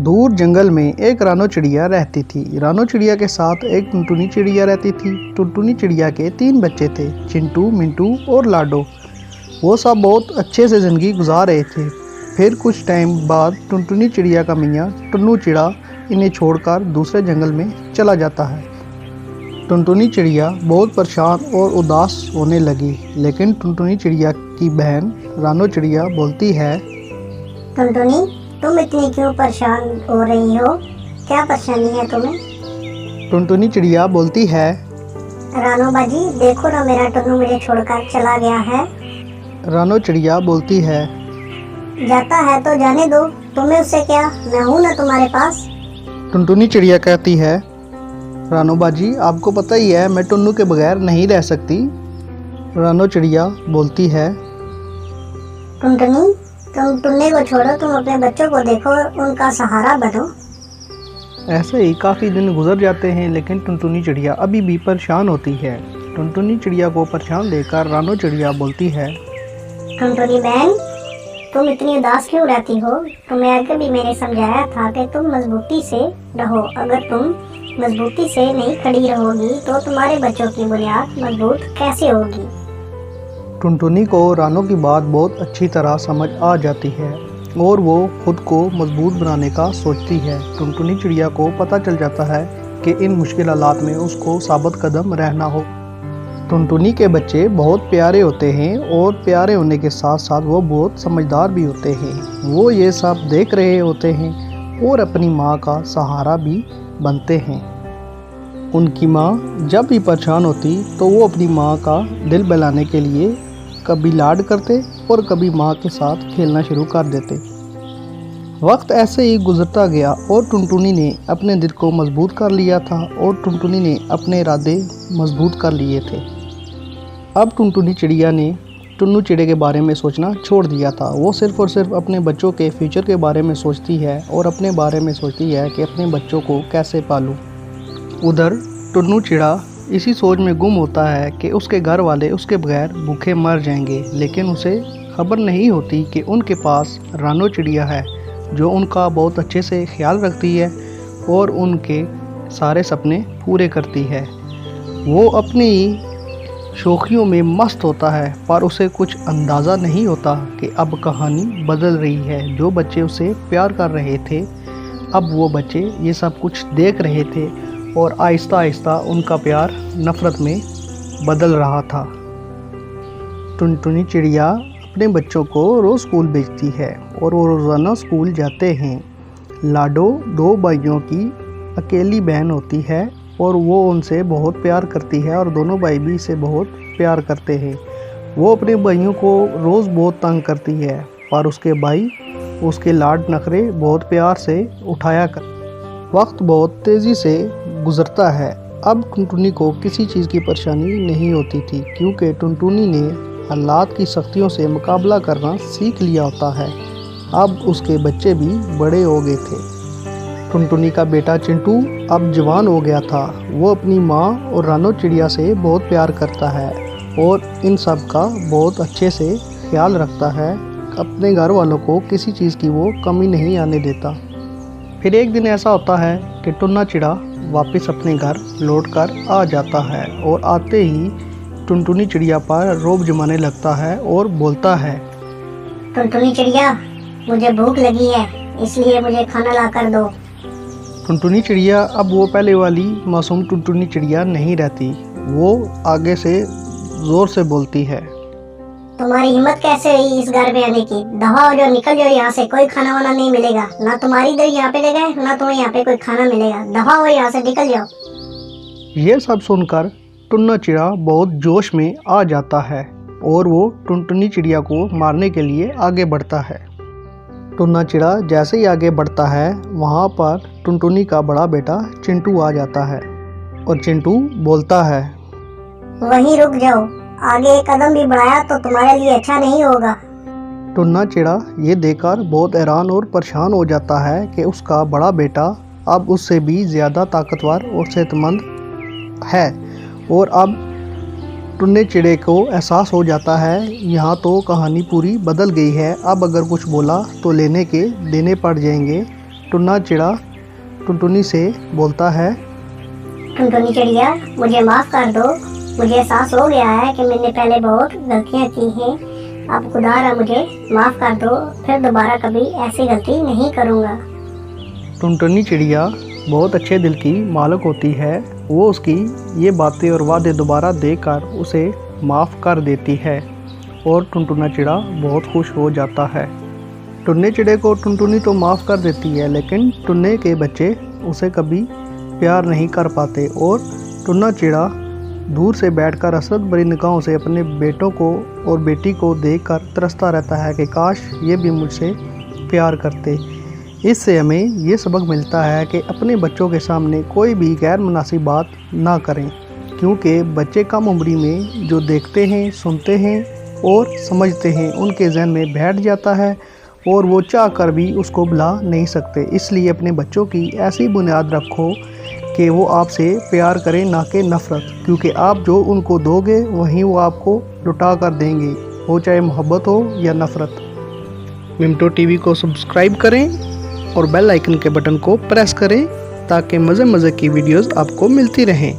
दूर जंगल में एक रानो चिड़िया रहती थी। रानो चिड़िया के साथ एक टुनटुनी चिड़िया रहती थी। टुनटुनी चिड़िया के 3 बच्चे थे, चिंटू, मिंटू और लाडो। वो सब बहुत अच्छे से ज़िंदगी गुजार रहे थे। फिर कुछ टाइम बाद टुनटुनी चिड़िया का मियाँ टुन्नू चिड़ा इन्हें छोड़कर दूसरे जंगल में चला जाता है। टुनटुनी चिड़िया बहुत परेशान और उदास होने लगी, लेकिन टुनटुनी चिड़िया की बहन रानो चिड़िया बोलती है, टुनटुनी, तुम इतनी क्यों परेशान हो रही हो? क्या परेशानी है तुम्हें? टुनटुनी चिड़िया बोलती है, रानो बाजी, देखो ना, मेरा टुन्नू मुझे छोड़कर चला गया है। रानो चिड़िया बोलती है, जाता है तो जाने दो, तुम्हें उससे क्या, मैं हूँ ना तुम्हारे पास। टुनटुनी चिड़िया कहती है, रानो बाजी, आपको पता ही है मैं टुन्नू के बगैर नहीं रह सकती। रानो चिड़िया बोलती है, टुनटुनी, तुम टुन्ने को छोड़ो, तुम अपने बच्चों को देखो, उनका सहारा बनो। ऐसे ही काफ़ी दिन गुजर जाते हैं, लेकिन टुनटुनी चिड़िया अभी भी परेशान होती है। टुनटुनी चिड़िया को परेशान देखकर रानो चिड़िया बोलती है, टुनटुनी बहन, तुम इतनी उदास क्यों रहती हो? तुम्हें आगे भी मैंने समझाया था कि तुम मजबूती से रहो। अगर तुम मजबूती से नहीं खड़ी रहोगी तो तुम्हारे बच्चों की बुनियाद मजबूत कैसे होगी? टुनटुनी को रानो की बात बहुत अच्छी तरह समझ आ जाती है और वो खुद को मजबूत बनाने का सोचती है। टुनटुनी चिड़िया को पता चल जाता है कि इन मुश्किल हालात में उसको साबित कदम रहना हो। टुनटुनी के बच्चे बहुत प्यारे होते हैं और प्यारे होने के साथ साथ वो बहुत समझदार भी होते हैं। वो ये सब देख रहे होते हैं और अपनी माँ का सहारा भी बनते हैं। उनकी माँ जब भी परेशान होती तो वो अपनी माँ का दिल बहलाने के लिए कभी लाड करते और कभी माँ के साथ खेलना शुरू कर देते। वक्त ऐसे ही गुजरता गया और टुनटुनी ने अपने दिल को मजबूत कर लिया था और टुनटुनी ने अपने इरादे मजबूत कर लिए थे। अब टुनटुनी चिड़िया ने टुन्नू चिड़े के बारे में सोचना छोड़ दिया था। वो सिर्फ और सिर्फ अपने बच्चों के फ्यूचर के बारे में सोचती है और अपने बारे में सोचती है कि अपने बच्चों को कैसे पालूं। उधर टुन्नू चिड़ा इसी सोच में गुम होता है कि उसके घर वाले उसके बगैर भूखे मर जाएंगे, लेकिन उसे खबर नहीं होती कि उनके पास रानो चिड़िया है जो उनका बहुत अच्छे से ख्याल रखती है और उनके सारे सपने पूरे करती है। वो अपनी शौकियों में मस्त होता है, पर उसे कुछ अंदाज़ा नहीं होता कि अब कहानी बदल रही है। जो बच्चे उसे प्यार कर रहे थे, अब वो बच्चे ये सब कुछ देख रहे थे और आहिस्ता आहिस्ता उनका प्यार नफ़रत में बदल रहा था। टुनटुनी चिड़िया अपने बच्चों को रोज़ स्कूल भेजती है और वो रोज़ाना स्कूल जाते हैं। लाडो 2 भाइयों की अकेली बहन होती है और वो उनसे बहुत प्यार करती है और दोनों भाई भी इसे बहुत प्यार करते हैं। वो अपने भाइयों को रोज़ बहुत तंग करती है, पर उसके भाई उसके लाड नखरे बहुत प्यार से उठाया कर। वक्त बहुत तेज़ी से गुज़रता है। अब टुनटुनी को किसी चीज़ की परेशानी नहीं होती थी, क्योंकि टुनटुनी ने हालात की सख्तियों से मुकाबला करना सीख लिया होता है। अब उसके बच्चे भी बड़े हो गए थे। टुनटुनी का बेटा चिंटू अब जवान हो गया था। वो अपनी माँ और रानो चिड़िया से बहुत प्यार करता है और इन सब का बहुत अच्छे से ख्याल रखता है। अपने घर वालों को किसी चीज़ की वो कमी नहीं आने देता। फिर एक दिन ऐसा होता है कि टुन्ना चिड़ा वापस अपने घर लौट कर आ जाता है और आते ही टुनटुनी चिड़िया पर रोब जमाने लगता है और बोलता है, टुनटुनी चिड़िया, मुझे भूख लगी है, इसलिए मुझे खाना ला कर दो। टुनटुनी चिड़िया अब वो पहले वाली मासूम टुनटुनी चिड़िया नहीं रहती। वो आगे से ज़ोर से बोलती है, तुम्हारी हिम्मत कैसे हुई इस घर में आने की? दफा हो जाओ, निकल जाओ यहाँ से, कोई खाना वाना नहीं मिलेगा। ना तुम्हारी इधर यहाँ पे ले गए, ना तुम्हें यहाँ पे कोई खाना मिलेगा। दफा हो यहाँ से, निकल जाओ। ये सब सुनकर टुन्ना चिड़ा बहुत जोश में आ जाता है और वो टुनटुनी चिड़िया को मारने के लिए आगे बढ़ता है। टुन्ना चिड़ा जैसे ही आगे बढ़ता है, वहाँ पर टुनटुनी का बड़ा बेटा चिंटू आ जाता है और चिंटू बोलता है, वहीं रुक जाओ, आगे एक कदम भी बढ़ाया तो तुम्हारे लिए अच्छा नहीं होगा। टुन्ना चिड़ा ये देखकर बहुत हैरान और परेशान हो जाता है कि उसका बड़ा बेटा अब उससे भी ज़्यादा ताकतवर और सेहतमंद है और अब टुन्ने चिड़े को एहसास हो जाता है यहाँ तो कहानी पूरी बदल गई है। अब अगर कुछ बोला तो लेने के देने पड़ जाएंगे टुन्ना चिड़ा टुनटुनी से बोलता है, टुनटुनी चिड़िया, मुझे माफ़ कर दो। मुझे एहसास हो गया है कि मैंने पहले बहुत गलतियाँ की हैं। अब खुदारा मुझे माफ़ कर दो, फिर दोबारा कभी ऐसी गलती नहीं करूँगा। टुनटुनी चिड़िया बहुत अच्छे दिल की मालिक होती है। वो उसकी ये बातें और वादे दोबारा देकर उसे माफ़ कर देती है और टुनटुना चिड़ा बहुत खुश हो जाता है। टुन्ने चिड़े को टुनटुनी तो माफ़ कर देती है, लेकिन टुन्ने के बच्चे उसे कभी प्यार नहीं कर पाते और टुन्ना चिड़ा दूर से बैठकर हसरत भरी निगाहों से अपने बेटों को और बेटी को देखकर तरसता रहता है कि काश ये भी मुझसे प्यार करते। इससे हमें ये सबक मिलता है कि अपने बच्चों के सामने कोई भी गैर मुनासिब बात ना करें, क्योंकि बच्चे कम उम्री में जो देखते हैं, सुनते हैं और समझते हैं उनके जहन में बैठ जाता है और वो चाह कर भी उसको भुला नहीं सकते। इसलिए अपने बच्चों की ऐसी बुनियाद रखो कि वो आपसे प्यार करें, ना कि नफ़रत, क्योंकि आप जो उनको दोगे वहीं वो आपको लुटा कर देंगे, हो चाहे मोहब्बत हो या नफ़रत। मिंटो टीवी को सब्सक्राइब करें और बेल आइकन के बटन को प्रेस करें ताकि मज़े मज़े की वीडियोस आपको मिलती रहें।